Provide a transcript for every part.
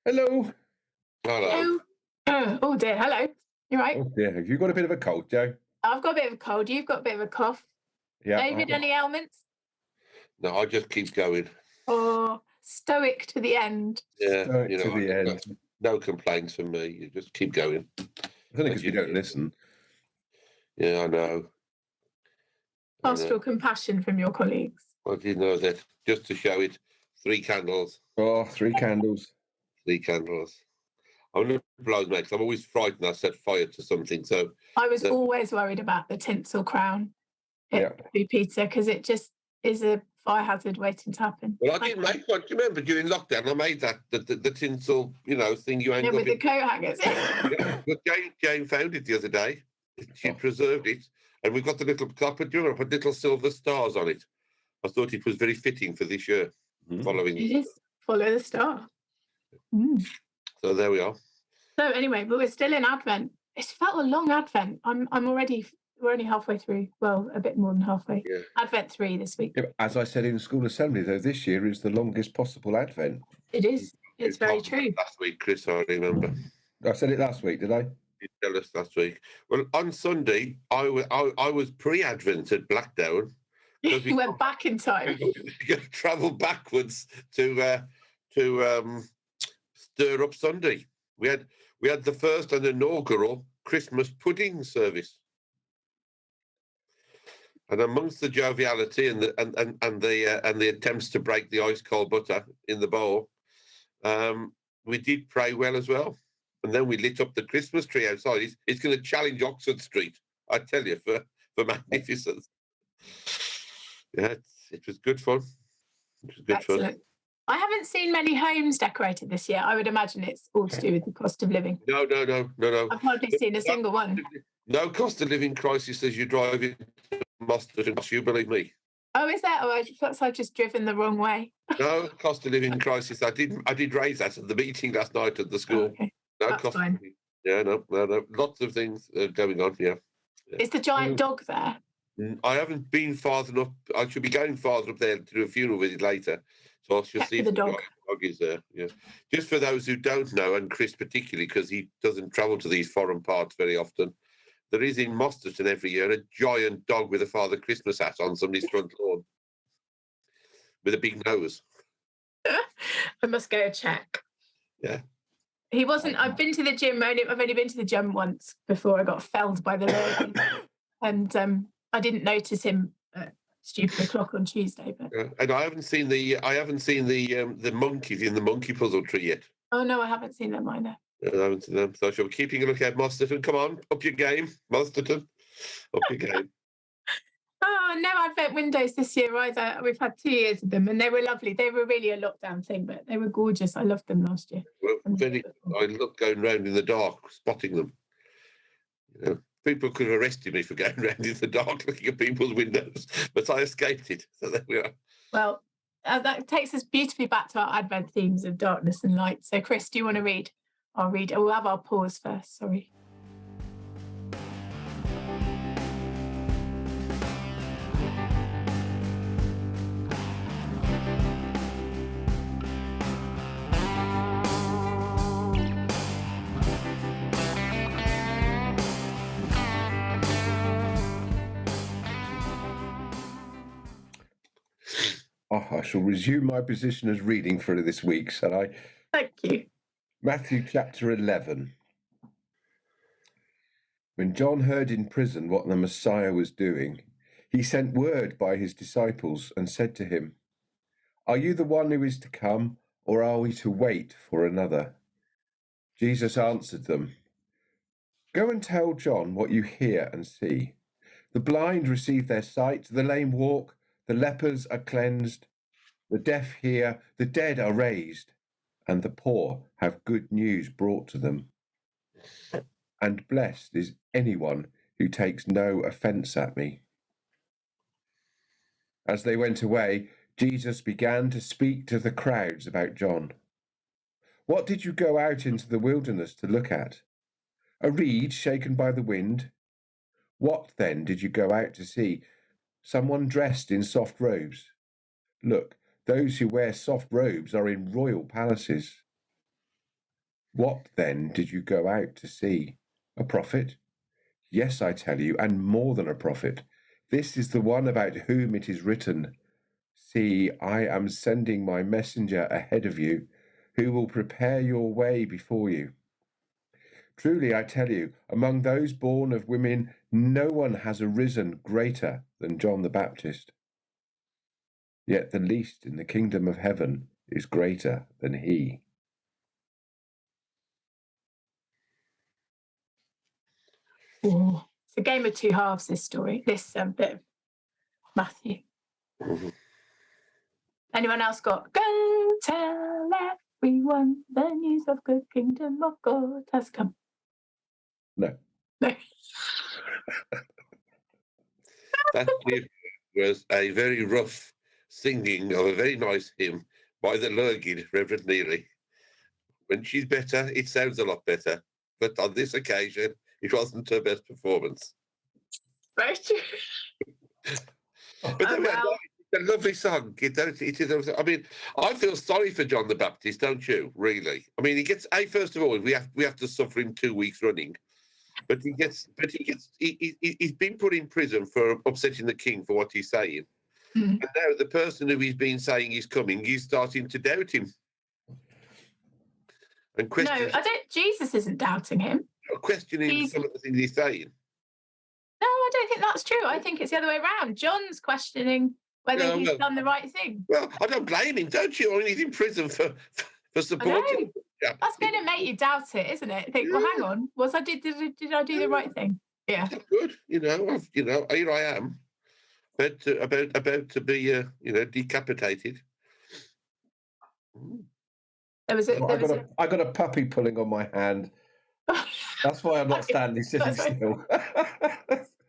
Hello. Hello. Oh dear, hello. You right? Oh dear, have you got a bit of a cold, Joe? I've got a bit of a cold. You've got a bit of a cough. Yeah. David, any ailments? No, I just keep going. Or stoic to the end? Yeah, Stoic to the end. No complaints from me. You just keep going. I think because you don't listen. Yeah, I know. Pastoral compassion from your colleagues. I didn't know that. Just to show it, 3 candles. Oh, 3 candles. 3 candles. I'm not blown, mate, 'cause I'm always frightened I set fire to something. So I was always worried about the tinsel crown at Peter because it just is a fire hazard waiting to happen. Well, I didn't make one. Do you remember during lockdown? I made that the tinsel, thing you hang up with the coat hangers. But Jane found it the other day. She preserved it, and we've got the little copper. Do you remember? I put little silver stars on it. I thought it was very fitting for this year. Following it is follow the star. So there we are. So anyway, but we're still in Advent. It's felt a long Advent. We're only halfway through. Well, a bit more than halfway. Yeah. Advent 3 this week. Yeah, as I said in school assembly, though, this year is the longest possible Advent. It is. It's very true. Last week, Chris, I remember. I said it last week, did I? You tell us last week. Well, on Sunday, I was pre-Advent at Blackdown. You went back in time. We travelled backwards to stir up Sunday. We had the first and inaugural Christmas pudding service. And amongst the joviality and the attempts to break the ice cold butter in the bowl, we did pray well as well. And then we lit up the Christmas tree outside. It's going to challenge Oxford Street, I tell you, for magnificence. Yeah, it was good fun. It was good fun. I haven't seen many homes decorated this year. I would imagine it's all to do with the cost of living. No. I've hardly seen a single one. No cost of living crisis as you drive into Mapperton, you believe me. Oh, is that? Oh, perhaps I've just driven the wrong way. No cost of living crisis. I did raise that at the meeting last night at the school. Okay. No That's cost. fine. Yeah, no. Lots of things going on. Yeah. Is the giant dog there? I haven't been far enough. I should be going farther up there to do a funeral visit later. So I shall see if the dog is there. Yeah. Just for those who don't know, and Chris particularly, because he doesn't travel to these foreign parts very often, there is in Mosterton every year a giant dog with a Father Christmas hat on somebody's front lawn with a big nose. I must go check. Yeah. He wasn't. I've been to the gym. I've only been to the gym once before I got felled by the lady, and I didn't notice him at stupid o'clock on Tuesday. But and I haven't seen the monkeys in the monkey puzzle tree yet. Oh no, I haven't seen them either. I haven't seen them. So I shall be keeping a look at Mosterton. Come on, up your game, Mosterton. Up your game. Oh, no Advent windows this year either. We've had 2 years of them, and they were lovely. They were really a lockdown thing, but they were gorgeous. I loved them last year. Well, I love going round in the dark, spotting them. People could have arrested me for going around in the dark looking at people's windows, but I escaped it. So there we are. Well, that takes us beautifully back to our Advent themes of darkness and light. So, Chris, do you want to read? I'll read. We'll have our pause first. Sorry. I shall resume my position as reading for this week, shall I? Thank you. Matthew chapter 11. When John heard in prison what the Messiah was doing, he sent word by his disciples and said to him, "Are you the one who is to come, or are we to wait for another?" Jesus answered them, "Go and tell John what you hear and see. The blind receive their sight, the lame walk, the lepers are cleansed, the deaf hear, the dead are raised, and the poor have good news brought to them. And blessed is anyone who takes no offence at me." As they went away, Jesus began to speak to the crowds about John. "What did you go out into the wilderness to look at? A reed shaken by the wind? What then did you go out to see? Someone dressed in soft robes? Look, those who wear soft robes are in royal palaces. What then did you go out to see? A prophet? Yes, I tell you, and more than a prophet. This is the one about whom it is written, See, I am sending my messenger ahead of you, who will prepare your way before you. Truly, I tell you, among those born of women, no one has arisen greater than John the Baptist. Yet the least in the kingdom of heaven is greater than he. Ooh. It's a game of two halves, this story, this bit of Matthew. Mhm. Anyone else got, go tell everyone the news of the kingdom of God has come? No. No. That was a very rough singing of a very nice hymn by the Lurgid, Reverend Neely. When she's better, it sounds a lot better. But on this occasion, it wasn't her best performance. Right. But it's a lovely song. It is. I mean, I feel sorry for John the Baptist, don't you? Really? I mean, he gets. First of all, we have to suffer him 2 weeks running. But he's been put in prison for upsetting the king for what he's saying. Mm. And now the person who he's been saying he's coming, he's starting to doubt him. And No, Jesus isn't doubting him. Questioning some of the things he's saying. No, I don't think that's true. I think it's the other way around. John's questioning whether he's done the right thing. Well, I don't blame him, don't you? I mean, he's in prison for supporting. That's going to make you doubt it, isn't it? Think, well, hang on, did I do the right thing? Yeah. That's good. Here I am, about to be decapitated. I got a puppy pulling on my hand. That's why I'm not standing sitting still.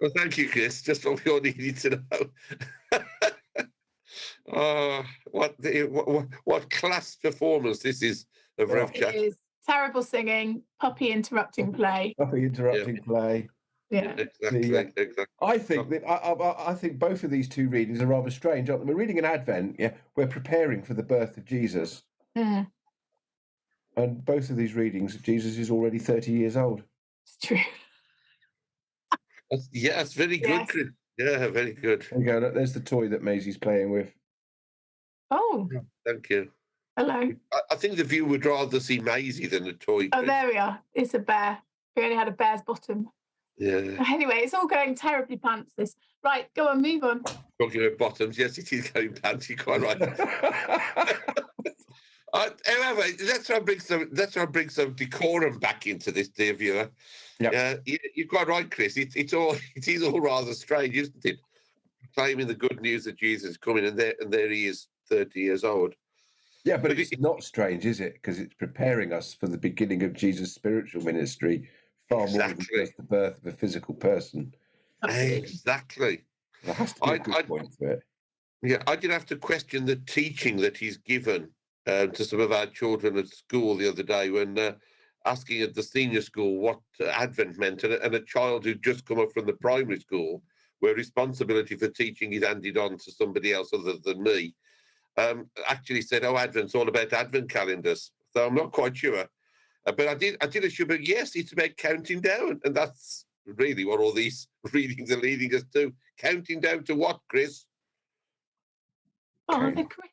Well, thank you, Chris. Just what we all needed to know. What class performance this is of Rev Chat. It is terrible singing, puppy interrupting play. Play. Yeah, exactly. I think that I think both of these two readings are rather strange, aren't they? We're reading an Advent. Yeah, we're preparing for the birth of Jesus. Mm. And both of these readings, Jesus is already 30 years old. It's true. That's very good, Chris. Yeah, very good. There you go. Look, there's the toy that Maisie's playing with. Oh. Thank you. Hello. I think the viewer would rather see Maisie than a toy. Oh, there we are. It's a bear. We only had a bear's bottom. Yeah. Anyway, it's all going terribly pants, this. Right, go on, move on. Talking about bottoms, yes, it is going pants. You're quite right. However, let's try and bring some decorum back into this, dear viewer. Yep. You're quite right, Chris. It is all rather strange, isn't it? Claiming the good news that Jesus is coming, and there he is, 30 years old. Yeah, but it's not strange, is it? Because it's preparing us for the beginning of Jesus' spiritual ministry, far more than just the birth of a physical person. Exactly. There has to be a good point to it. Yeah, I did have to question the teaching that he's given to some of our children at school the other day when asking at the senior school what Advent meant, and a child who'd just come up from the primary school, where responsibility for teaching is handed on to somebody else other than me, actually said, "Oh, Advent's all about Advent calendars." So I'm not quite sure, but I did assume, but yes, it's about counting down, and that's really what all these readings are leading us to. Counting down to what, Chris? Oh, the Christmas.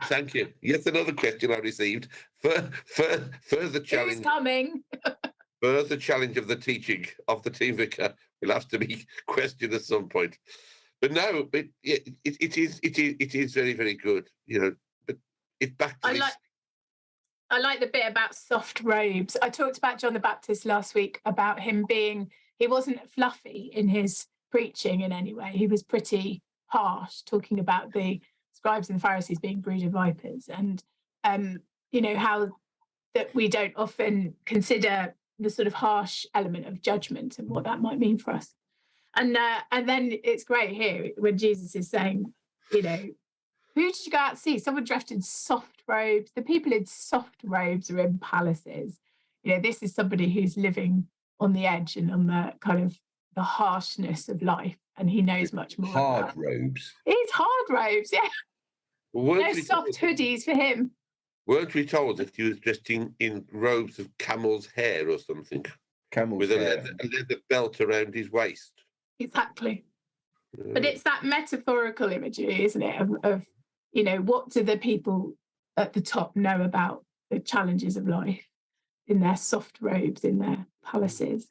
Thank you. Yes, another question I received. Further challenge. Who's coming? Further challenge of the teaching of the team vicar will have to be questioned at some point. But no, it is very, very good. But it's back to this. I like the bit about soft robes. I talked about John the Baptist last week about him he wasn't fluffy in his preaching in any way. He was pretty harsh, talking about the scribes and Pharisees being brood of vipers, and how that we don't often consider the sort of harsh element of judgment and what that might mean for us. And then it's great here when Jesus is saying, who did you go out to see? Someone dressed in soft robes. The people in soft robes are in palaces. This is somebody who's living on the edge and on the kind of the harshness of life, and he knows much more. Hard robes. It's hard robes, yeah. No soft hoodies for him. Weren't we told that he was dressed in robes of camel's hair or something? Camel's with hair. a leather belt around his waist. Exactly. But it's that metaphorical imagery, isn't it? Of what do the people at the top know about the challenges of life in their soft robes, in their palaces?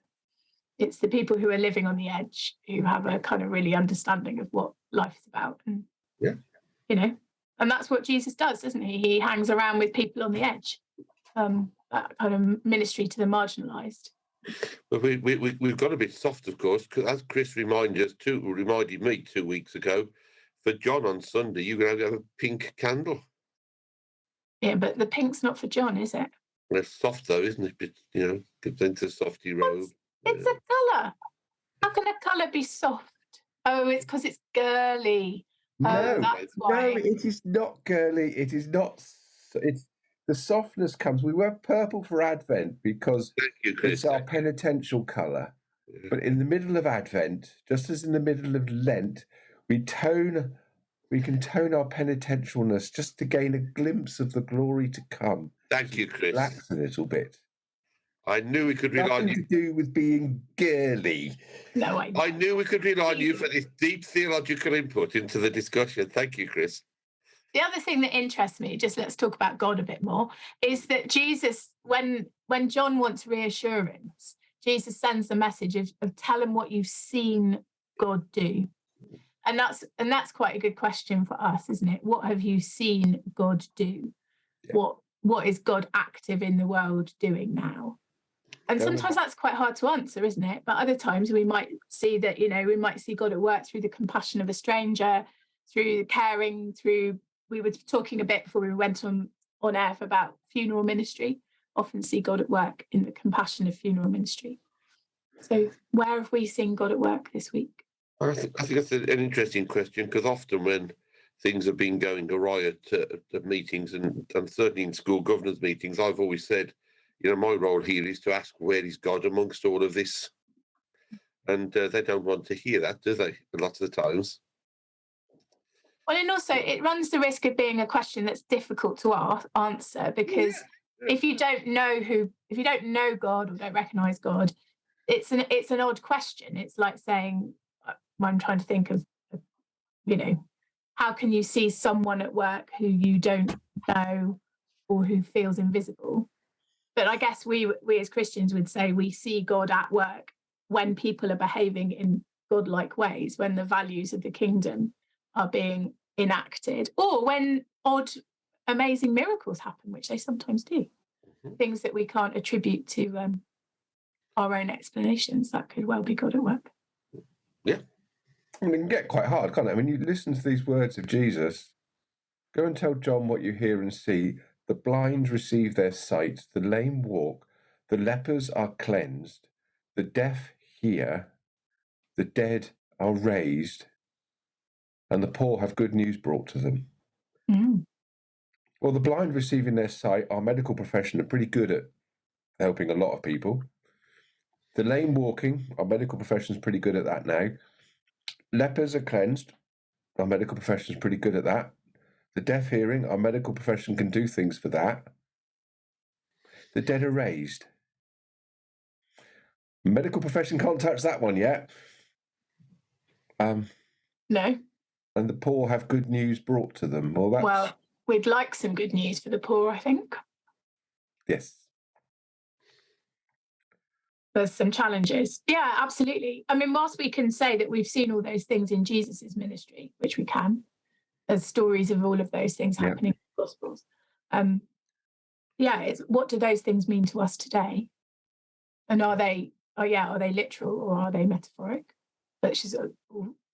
It's the people who are living on the edge who have a kind of really understanding of what life is about. And, and that's what Jesus does, doesn't he? He hangs around with people on the edge, that kind of ministry to the marginalised. But we've got a bit soft, of course, because as Chris reminded me 2 weeks ago, for John on Sunday, you're going to have a pink candle. Yeah, but the pink's not for John, is it? It's soft, though, isn't it? But, gets into a softy robe. It's a colour. How can a colour be soft? Oh, it's because it's girly. No, that's why. No, it is not girly. It is not. It's the softness comes. We wear purple for Advent because it's our penitential colour. Yeah. But in the middle of Advent, just as in the middle of Lent, we can tone our penitentialness just to gain a glimpse of the glory to come. Thank you, Chris. Relax a little bit. I knew we could rely on you. Nothing to do with being girly. No, I knew we could rely on you for this deep theological input into the discussion. Thank you, Chris. The other thing that interests me, just let's talk about God a bit more, is that Jesus, when John wants reassurance, Jesus sends the message of tell him what you've seen God do. And that's quite a good question for us, isn't it? What have you seen God do? Yeah. What is God active in the world doing now? And sometimes that's quite hard to answer, isn't it? But other times we might see that, we might see God at work through the compassion of a stranger, through caring, we were talking a bit before we went on air about funeral ministry, often see God at work in the compassion of funeral ministry. So where have we seen God at work this week? I think that's an interesting question, because often when things have been going awry at meetings and certainly in school governors meetings, I've always said, my role here is to ask where is God amongst all of this? And they don't want to hear that, do they? Lots of the times. Well, and also it runs the risk of being a question that's difficult to answer, because if you don't know God or don't recognise God, it's an odd question. It's like saying, I'm trying to think of, how can you see someone at work who you don't know or who feels invisible? But I guess we as Christians would say we see God at work when people are behaving in God-like ways, when the values of the kingdom are being enacted, or when odd, amazing miracles happen, which they sometimes do. Mm-hmm. Things that we can't attribute to our own explanations. That could well be God at work. Yeah. I mean, it can get quite hard, can't it? I mean, you listen to these words of Jesus. Go and tell John what you hear and see. The blind receive their sight, the lame walk, the lepers are cleansed, the deaf hear, the dead are raised, and the poor have good news brought to them. Mm. Well, the blind receiving their sight, our medical profession are pretty good at helping a lot of people. The lame walking, our medical profession is pretty good at that now. Lepers are cleansed, our medical profession is pretty good at that. The deaf hearing, our medical profession can do things for that. The dead are raised. Medical profession can't touch that one yet. No. And the poor have good news brought to them. Well, we'd like some good news for the poor, I think. Yes. There's some challenges. Yeah, absolutely. I mean, whilst we can say that we've seen all those things in Jesus's ministry, which we can, there's stories of all of those things happening in the Gospels. It's what do those things mean to us today? And are they literal or are they metaphoric? Which is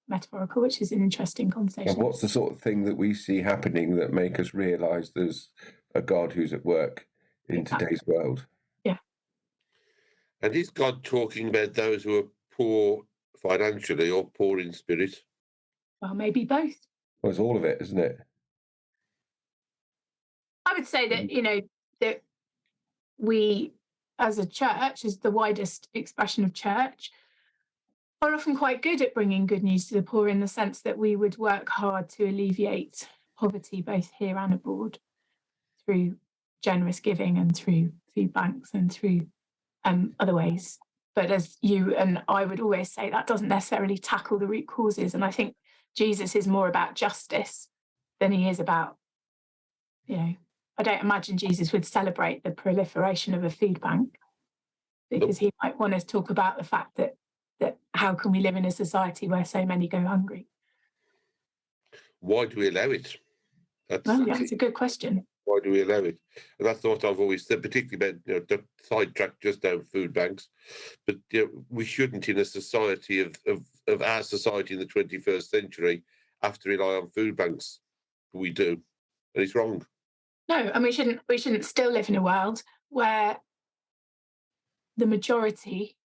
metaphorical, which is an interesting conversation. And what's the sort of thing that we see happening that make us realise there's a God who's at work in today's world? Yeah. And is God talking about those who are poor financially or poor in spirit? Well, maybe both. Well, it's all of it, isn't it? I would say that, that we, as a church, as the widest expression of church, are often quite good at bringing good news to the poor, in the sense that we would work hard to alleviate poverty both here and abroad through generous giving and through food banks and through other ways. But as you and I would always say, that doesn't necessarily tackle the root causes. And I think Jesus is more about justice than he is about, I don't imagine Jesus would celebrate the proliferation of a food bank, because he might want us to talk about the fact that how can we live in a society where so many go hungry? Why do we allow it? That's a good question. Why do we allow it? And that's what I've always said, particularly about the sidetrack just down food banks. But we shouldn't, in a society of our society in the 21st century, have to rely on food banks. We do, and it's wrong. No, and we shouldn't still live in a world where the majority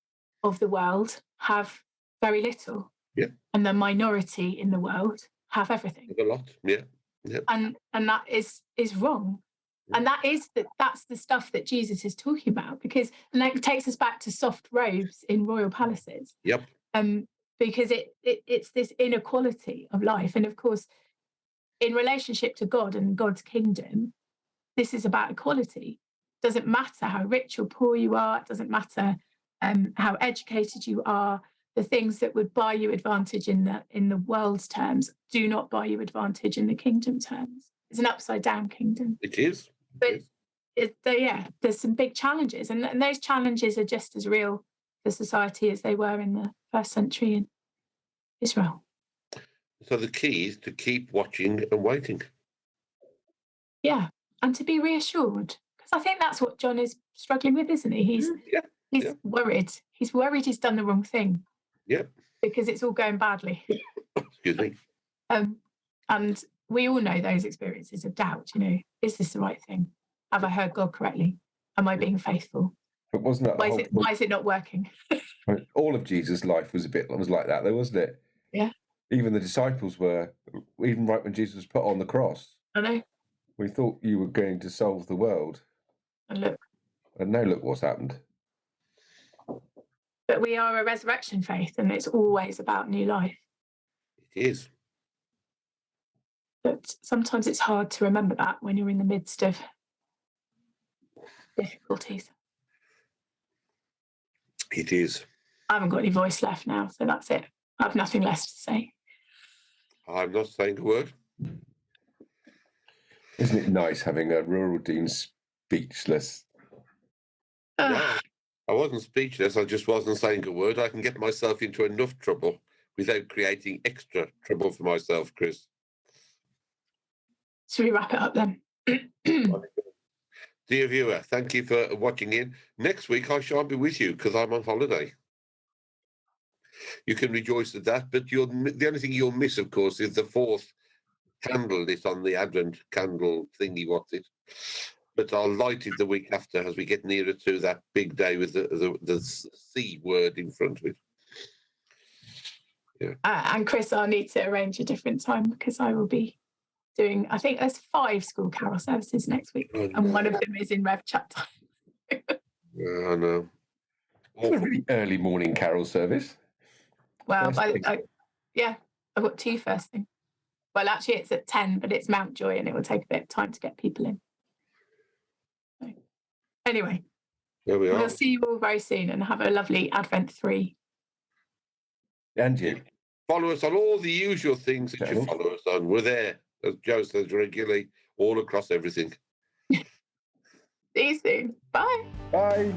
of the world have very little, and the minority in the world have everything. A lot, yeah. And that is wrong, and that's the stuff that Jesus is talking about, because and that takes us back to soft robes in royal palaces. Yep. Because it's this inequality of life, and of course, in relationship to God and God's kingdom, this is about equality. It doesn't matter how rich or poor you are. It doesn't matter how educated you are. The things that would buy you advantage in the world's terms do not buy you advantage in the kingdom terms. It's an upside down kingdom. It is. But there's some big challenges, and those challenges are just as real for society as they were in the first century in Israel. So the key is to keep watching and waiting. Yeah, and to be reassured, because I think that's what John is struggling with, isn't he? He's worried. He's worried he's done the wrong thing. Yeah. Because it's all going badly. Excuse me. And we all know those experiences of doubt. Is this the right thing? Have I heard God correctly? Am I being faithful? But wasn't that why is it not working? All of Jesus' life was like that, though, wasn't it? Yeah. Even the disciples were, even right when Jesus was put on the cross. I know. We thought you were going to solve the world. And now look what's happened. But we are a resurrection faith, and it's always about new life. It is. But sometimes it's hard to remember that when you're in the midst of difficulties. It is. I haven't got any voice left now, so that's it. I have nothing less to say. I'm not saying a word. Isn't it nice having a rural dean speechless? No, I wasn't speechless. I just wasn't saying a word. I can get myself into enough trouble without creating extra trouble for myself, Chris. Should we wrap it up then? Dear viewer, thank you for watching in. Next week I shan't be with you because I'm on holiday. You can rejoice at that, but the only thing you'll miss, of course, is the fourth candle lit on the Advent candle thingy, what's it? But I'll light it the week after as we get nearer to that big day with the C word in front of it. Yeah. And Chris, I'll need to arrange a different time because I will be doing, I think there's 5 school carol services next week, and one of them is in Rev Chat time. I know. It's a really early morning carol service. Well, I've got 2 first thing. Well, actually, it's at 10, but it's Mountjoy, and it will take a bit of time to get people in. So, anyway, there we are. We'll see you all very soon, and have a lovely Advent 3. And you. Follow us on all the usual things that you follow us on. We're there, as Joe says regularly, all across everything. See you soon. Bye. Bye.